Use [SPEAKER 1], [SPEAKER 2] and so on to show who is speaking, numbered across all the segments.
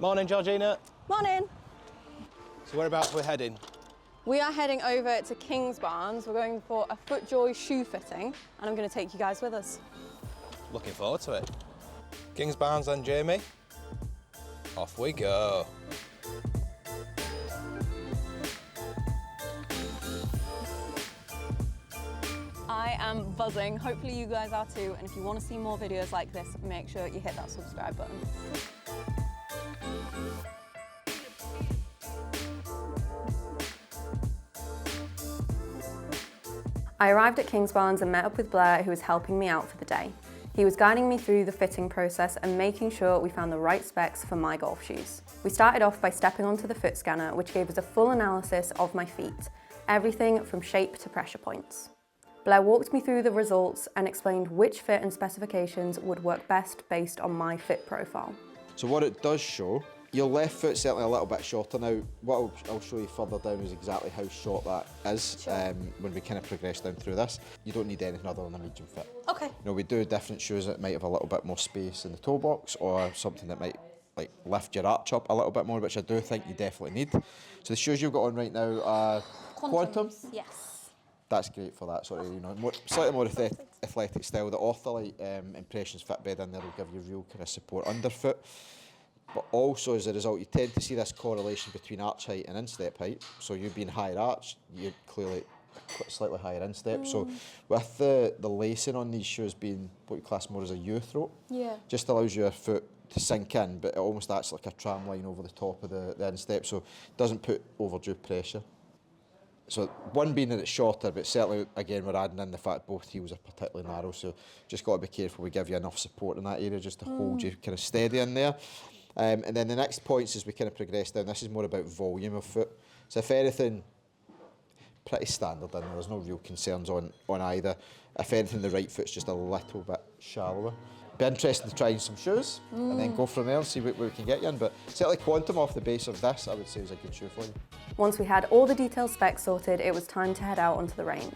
[SPEAKER 1] Morning, Georgina.
[SPEAKER 2] Morning.
[SPEAKER 1] So whereabouts we're heading?
[SPEAKER 2] We are heading over to Kingsbarns. We're going for a FootJoy shoe fitting, and I'm going to take you guys with us.
[SPEAKER 1] Looking forward to it. Kingsbarns and Jamie, off we go.
[SPEAKER 2] I am buzzing. Hopefully you guys are too. And if you want to see more videos like this, make sure you hit that subscribe button. I arrived at Kingsbarns and met up with Blair, who was helping me out for the day. He was guiding me through the fitting process and making sure we found the right specs for my golf shoes. We started off by stepping onto the foot scanner, which gave us a full analysis of my feet, everything from shape to pressure points. Blair walked me through the results and explained which fit and specifications would work best based on my fit profile.
[SPEAKER 3] So what it does show, your left foot's certainly a little bit shorter now. What I'll show you further down is exactly how short that is.
[SPEAKER 2] Sure.
[SPEAKER 3] When we kind of progress down through this. You don't need anything other than a medium fit.
[SPEAKER 2] Okay.
[SPEAKER 3] You know, we do different shoes that might have a little bit more space in the toe box, or something that might like lift your arch up a little bit more, which I do think you definitely need. So the shoes you've got on right now are Quantum.
[SPEAKER 2] Yes.
[SPEAKER 3] That's great for that sort of, you know, slightly more athletic style. The Ortholite Impressions fit bed in there will give you real kind of support underfoot. But also as a result, you tend to see this correlation between arch height and instep height. So you being higher arch, you're clearly slightly higher instep. So with the lacing on these shoes being what you class more as a U-throat, just allows your foot to sink in, but it almost acts like a tram line over the top of the instep, so it doesn't put overdue pressure. So one being that it's shorter, but certainly, again, we're adding in the fact both heels are particularly narrow, so just got to be careful we give you enough support in that area just to hold you kind of steady in there. And then the next points as we kind of progress down, this is more about volume of foot. So if anything, pretty standard in there, there's no real concerns on either. If anything, the right foot's just a little bit shallower. Be interested in trying some shoes and then go from there and see what we can get you in. But certainly Quantum off the base of this, I would say, is a good shoe for you.
[SPEAKER 2] Once we had all the detailed specs sorted, it was time to head out onto the range.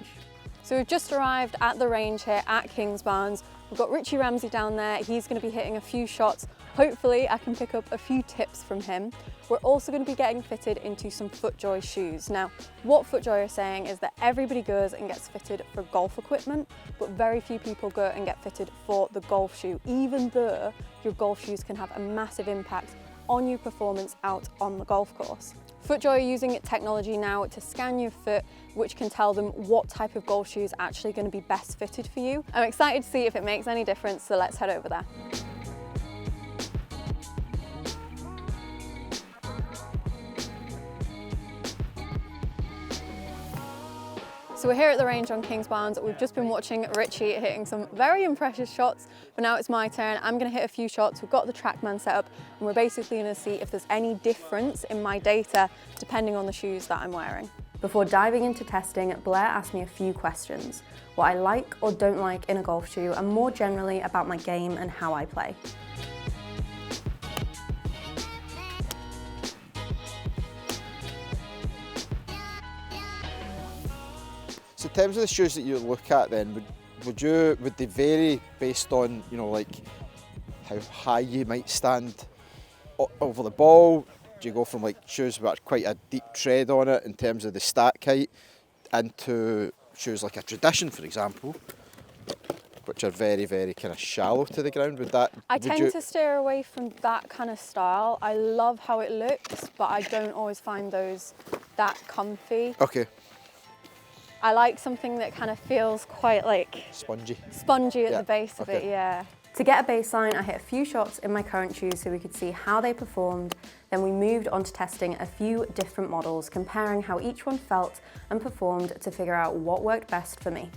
[SPEAKER 2] So we've just arrived at the range here at Kingsbarns. We've got Richie Ramsey down there. He's going to be hitting a few shots. Hopefully I can pick up a few tips from him. We're also going to be getting fitted into some FootJoy shoes. Now, what FootJoy are saying is that everybody goes and gets fitted for golf equipment, but very few people go and get fitted for the golf shoe, even though your golf shoes can have a massive impact on your performance out on the golf course. FootJoy are using technology now to scan your foot, which can tell them what type of golf shoe is actually going to be best fitted for you. I'm excited to see if it makes any difference, so let's head over there. So we're here at the range on Kingsbarns. We've just been watching Richie hitting some very impressive shots, but now it's my turn. I'm going to hit a few shots. We've got the TrackMan set up, and we're basically going to see if there's any difference in my data depending on the shoes that I'm wearing. Before diving into testing, Blair asked me a few questions, what I like or don't like in a golf shoe, and more generally about my game and how I play.
[SPEAKER 3] So in terms of the shoes that you look at then, would they vary based on, you know, like how high you might stand over the ball? Do you go from like shoes with quite a deep tread on it in terms of the stack height into shoes like a Tradition, for example, which are very, very kind of shallow to the ground?
[SPEAKER 2] I tend to steer away from that kind of style. I love how it looks, but I don't always find those that comfy.
[SPEAKER 3] Okay.
[SPEAKER 2] I like something that kind of feels quite like
[SPEAKER 3] spongy
[SPEAKER 2] at the base of it, yeah. To get a baseline, I hit a few shots in my current shoes so we could see how they performed. Then we moved on to testing a few different models, comparing how each one felt and performed to figure out what worked best for me.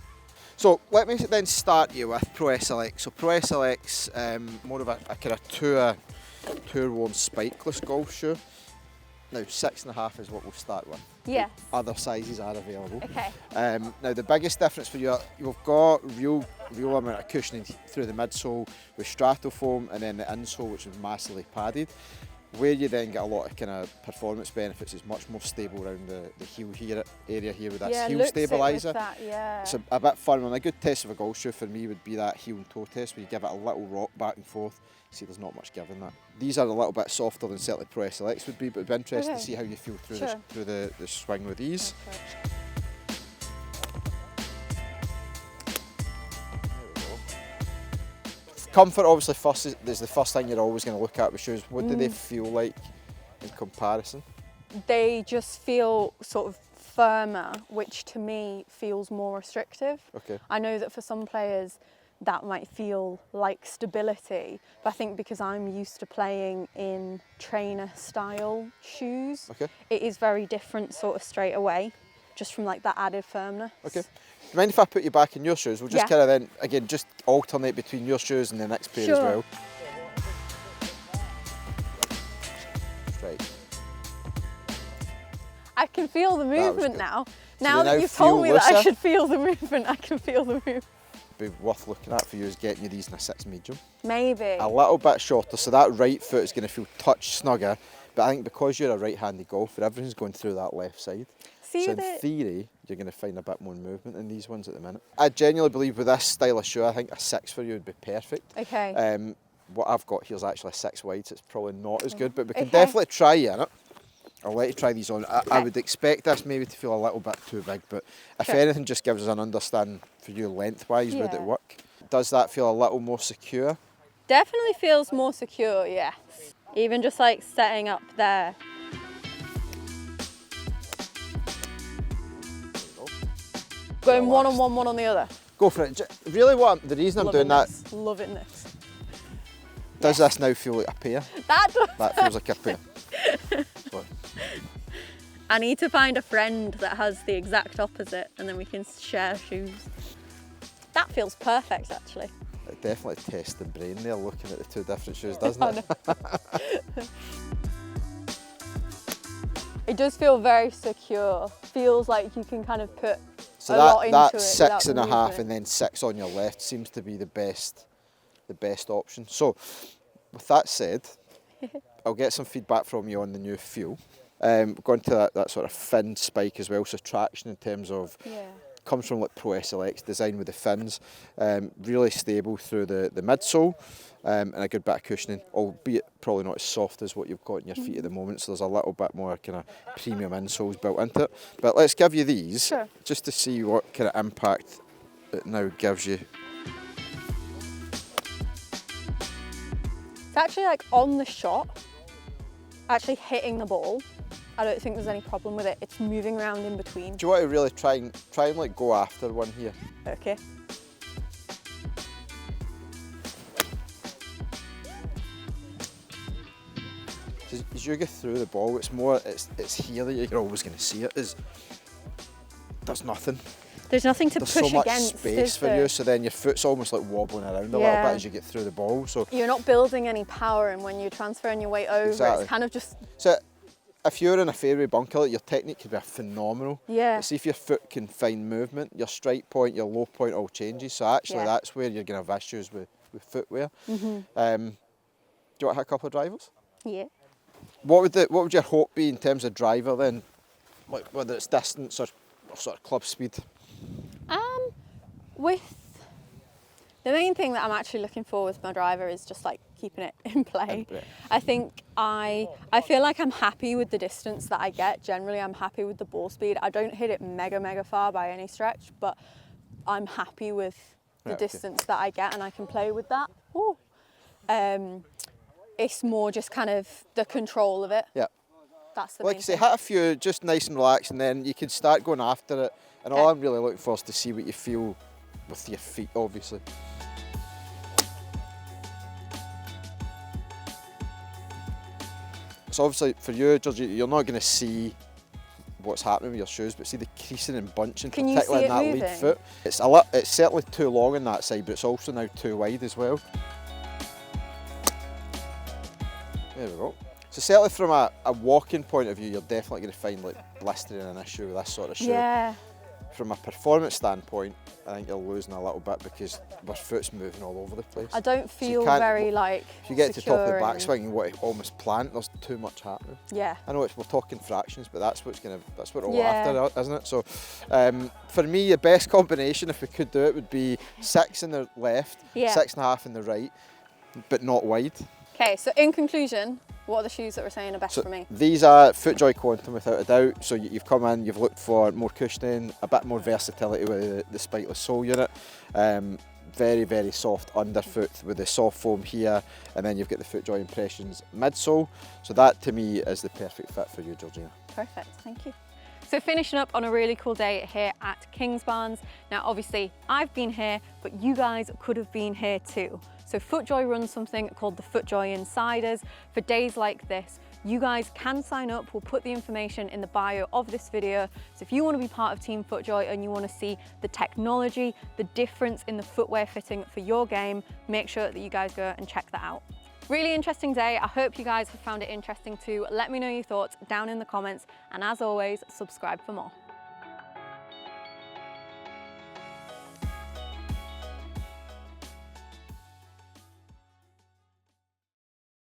[SPEAKER 3] So let me then start you with Pro SLX. So Pro SLX, more of a kind of tour-worn spikeless golf shoe. Now 6.5 is what we'll start with.
[SPEAKER 2] Yes.
[SPEAKER 3] Other sizes are available.
[SPEAKER 2] Okay.
[SPEAKER 3] Now the biggest difference for you, you've got real amount of cushioning through the midsole with Stratofoam, and then the insole, which is massively padded. Where you then get a lot of kind of performance benefits is much more stable around the heel area here with that heel stabiliser.
[SPEAKER 2] Yeah.
[SPEAKER 3] It's a bit fun, and a good test of a golf shoe for me would be that heel and toe test where you give it a little rock back and forth. See, there's not much give in that. These are a little bit softer than certainly Pro SLX would be, but it'd be interesting to see how you feel through, through the swing with these. Comfort obviously first is the first thing you're always going to look at with shoes. What do they feel like in comparison?
[SPEAKER 2] They just feel sort of firmer, which to me feels more restrictive.
[SPEAKER 3] Okay.
[SPEAKER 2] I know that for some players that might feel like stability, but I think because I'm used to playing in trainer style shoes, it is very different sort of straight away, just from like that added firmness. Okay.
[SPEAKER 3] Do you mind if I put you back in your shoes? We'll just kind of then, again, just alternate between your shoes and the next pair as well. Right.
[SPEAKER 2] I can feel the movement now. Now that you've told me that I should feel the movement, I can feel the movement.
[SPEAKER 3] Be worth looking at for you is getting you these in a 6 medium.
[SPEAKER 2] Maybe.
[SPEAKER 3] A little bit shorter, so that right foot is going to feel touch snugger, but I think because you're a right-handed golfer, everything's going through that left side. So in theory, you're going to find a bit more movement in these ones at the minute. I genuinely believe with this style of shoe, I think a 6 for you would be perfect.
[SPEAKER 2] Okay.
[SPEAKER 3] What I've got here is actually a 6 wide, so it's probably not as good, but we can definitely try you in it. I'll let you try these on. I would expect this maybe to feel a little bit too big, but if anything just gives us an understanding for you lengthwise, would it work? Does that feel a little more secure?
[SPEAKER 2] Definitely feels more secure, yes. Even just like setting up there. Going one on one, one on the other.
[SPEAKER 3] Go for it. Really, the reason I'm doing that.
[SPEAKER 2] Loving this.
[SPEAKER 3] Does this now feel like a pair?
[SPEAKER 2] That does.
[SPEAKER 3] That feels like a pair.
[SPEAKER 2] I need to find a friend that has the exact opposite and then we can share shoes. That feels perfect actually.
[SPEAKER 3] It definitely tests the brain there looking at the two different shoes, doesn't it?
[SPEAKER 2] It does feel very secure. Feels like you can kind of put a lot into it.
[SPEAKER 3] So that 6.5 and then 6 on your left seems to be the best option. So with that said, I'll get some feedback from you on the new feel. Going to that sort of fin spike as well, so traction in terms of comes from like Pro SLX design with the fins, really stable through the midsole, and a good bit of cushioning, albeit probably not as soft as what you've got in your feet at the moment, so there's a little bit more kind of premium insoles built into it. But let's give you these just to see what kind of impact it now gives you.
[SPEAKER 2] It's actually like on the shot, actually hitting the ball. I don't think there's any problem with it. It's moving around in between.
[SPEAKER 3] Do you want to really try and like go after one here?
[SPEAKER 2] Okay.
[SPEAKER 3] As you go through the ball, it's here that you're always going to see it. There's nothing.
[SPEAKER 2] There's nothing to push against.
[SPEAKER 3] There's so much space for you, so then your foot's almost like wobbling around a little bit as you get through the ball. So
[SPEAKER 2] you're not building any power in when you're transferring your weight over. It's kind of just.
[SPEAKER 3] So if you're in a fairway bunker, your technique could be phenomenal.
[SPEAKER 2] Yeah.
[SPEAKER 3] But see if your foot can find movement, your strike point, your low point all changes. So actually, that's where you're going to have issues with footwear. Do you want to hit a couple of drivers?
[SPEAKER 2] Yeah.
[SPEAKER 3] What would your hope be in terms of driver then? Like whether it's distance or sort of club speed?
[SPEAKER 2] With the main thing that I'm actually looking for with my driver is just like keeping it in play. I think I feel like I'm happy with the distance that I get. Generally, I'm happy with the ball speed. I don't hit it mega far by any stretch, but I'm happy with the distance that I get and I can play with that. Ooh. It's more just kind of the control of it. Yeah. That's the main thing.
[SPEAKER 3] Hit a few just nice and relaxed and then you can start going after it. And all I'm really looking for is to see what you feel with your feet, obviously. So obviously for you, Georgie, you're not going to see what's happening with your shoes, but see the creasing and bunching, particularly in that lead foot. It's certainly too long on that side, but it's also now too wide as well. There we go. So certainly from a walking point of view, you're definitely going to find like blistering an issue with this sort of shoe.
[SPEAKER 2] Yeah.
[SPEAKER 3] from a performance standpoint, I think you're losing a little bit because our foot's moving all over the place.
[SPEAKER 2] I don't
[SPEAKER 3] So you
[SPEAKER 2] feel
[SPEAKER 3] can't-
[SPEAKER 2] very like
[SPEAKER 3] If you get to the top of the
[SPEAKER 2] secure and-
[SPEAKER 3] backswing, you want to almost plant. There's too much happening.
[SPEAKER 2] Yeah.
[SPEAKER 3] I know we're talking fractions, but that's what we're all
[SPEAKER 2] Yeah.
[SPEAKER 3] after, isn't it? So, for me, the best combination, if we could do it, would be 6 in the left,
[SPEAKER 2] Yeah.
[SPEAKER 3] 6.5 in the right, but not wide.
[SPEAKER 2] Okay, so in conclusion, what are the shoes that we're saying are best
[SPEAKER 3] So
[SPEAKER 2] for me?
[SPEAKER 3] these are FootJoy Quantum without a doubt. So you've come in, you've looked for more cushioning, a bit more versatility with the spiteless sole unit. Very, very soft underfoot with the soft foam here, and then you've got the FootJoy Impressions midsole. So that to me is the perfect fit for you, Georgina.
[SPEAKER 2] Perfect, thank you. So finishing up on a really cool day here at Kingsbarns. Now obviously I've been here, but you guys could have been here too. So FootJoy runs something called the FootJoy Insiders. For days like this, you guys can sign up. We'll put the information in the bio of this video. So if you want to be part of Team FootJoy and you want to see the technology, the difference in the footwear fitting for your game, make sure that you guys go and check that out. Really interesting day. I hope you guys have found it interesting too. Let me know your thoughts down in the comments, and as always, subscribe for more.